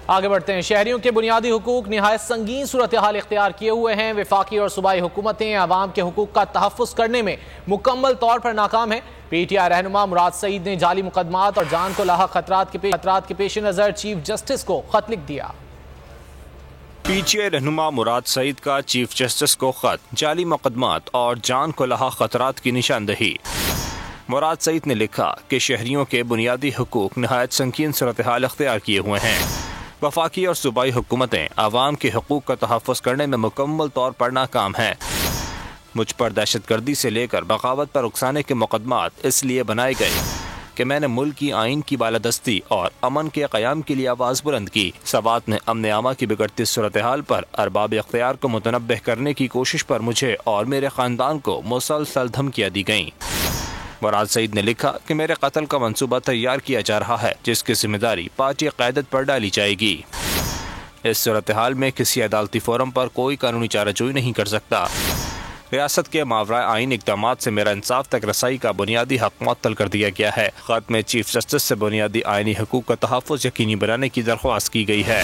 आगे बढ़ते हैं। शहरियों के बुनियादी हुकूक निहायत संगीन सूरत हाल इख्तियार किए हुए हैं। वफाकी और सूबाई हुकूमतें आवाम के हुकूक का तहफ़्फ़ुज़ करने में मुकम्मल तौर पर नाकाम है। PTI रहनुमा मुराद सईद ने जाली मुकदमात और जान को लाहक खतरात के पेश नज़र चीफ जस्टिस को खत लिख दिया। PTI रहनुमा मुराद सईद का चीफ जस्टिस को खत, जाली मुकदमात और जान को लाहक खतरात की निशानदही। मुराद सईद ने लिखा कि शहरियों के बुनियादी हुकूक निहायत संगीन सूरत हाल इख्तियार किए हुए हैं। वफाकी और सूबाई हुकूमतें आवाम के हुकूक का तहफ़्फ़ुज़ करने में मुकम्मल तौर पर नाकाम हैं। मुझ पर दहशतगर्दी से लेकर बगावत पर उकसाने के मुकदमात इसलिए बनाए गए कि मैंने मुल्क की आइन की बालादस्ती और अमन के क़याम के लिए आवाज़ बुलंद की। सवात ने अमन आमा की बिगड़ती सूरत हाल पर अरबाब इख्तियार को मुतनब्बिह करने की कोशिश पर मुझे और मेरे ख़ानदान को मुसलसल धमकियाँ दी गईं। मुराद सईद ने लिखा कि मेरे कत्ल का मंसूबा तैयार किया जा रहा है, जिसकी जिम्मेदारी पार्टी क़यादत पर डाली जाएगी। इस सूरत हाल में किसी अदालती फोरम पर कोई कानूनी चाराजोई नहीं कर सकता। रियासत के मावरा आइन इक़दाम से मेरा इंसाफ तक रसाई का बुनियादी हक मुअत्तल कर दिया गया है। खत में चीफ जस्टिस से बुनियादी आइनी हुकूक का तहफ़्फ़ुज़ यकीनी बनाने की दरख्वास्त की गई है।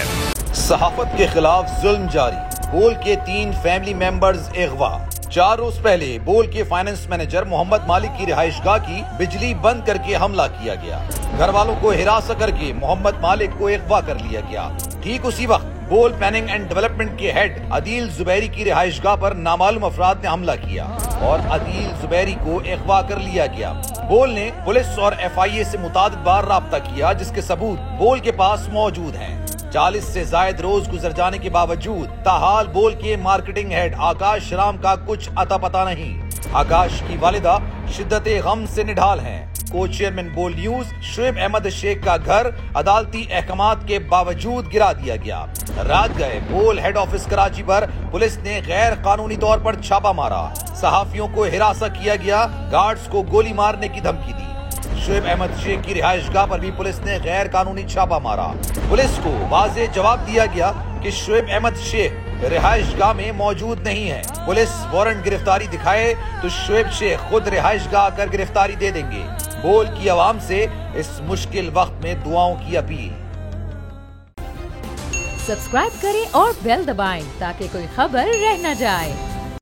सहाफ़त के खिलाफ जुल्म जारी, बोल के 3 फैमिली मेंबर्स अगवा। 4 रोज पहले बोल के फाइनेंस मैनेजर मोहम्मद मालिक की रिहाइशगाह की बिजली बंद करके हमला किया गया। घर वालों को हिरासत करके मोहम्मद मालिक को अगवा कर लिया गया। ठीक उसी वक्त बोल प्लानिंग एंड डेवलपमेंट के हेड अदील जुबैरी की रिहाइशगाह पर नामालूम अफराद ने हमला किया और अदील जुबैरी को अगवा कर लिया गया। बोल ने पुलिस और FIA से मुतादिद बार राब्ता किया, जिसके सबूत बोल के पास मौजूद हैं। 40 से जायद रोज गुजर जाने के बावजूद ताहाल बोल के मार्केटिंग हेड आकाश राम का कुछ अता पता नहीं। आकाश की वालिदा शिद्दत गम से निढाल हैं। को चेयरमैन बोल न्यूज शुएब अहमद शेख का घर अदालती अहकामात के बावजूद गिरा दिया गया। रात गए बोल हेड ऑफिस कराची पर पुलिस ने गैर कानूनी तौर पर छापा मारा। सहाफियों को हिरासत किया गया, गार्ड्स को गोली मारने की धमकी दी। शुएब अहमद शेख की रिहाइशगाह पर भी पुलिस ने गैर कानूनी छापा मारा। पुलिस को वाज़ेह जवाब दिया गया कि शुएब अहमद शेख रिहाइशगाह में मौजूद नहीं है। पुलिस वारंट गिरफ्तारी दिखाए तो शुएब शेख खुद रिहाइशगाह आकर गिरफ्तारी दे देंगे। बोल की आवाम से इस मुश्किल वक्त में दुआओं की अपील। सब्सक्राइब करें और बेल दबाएं ताकि कोई खबर रह न जाए।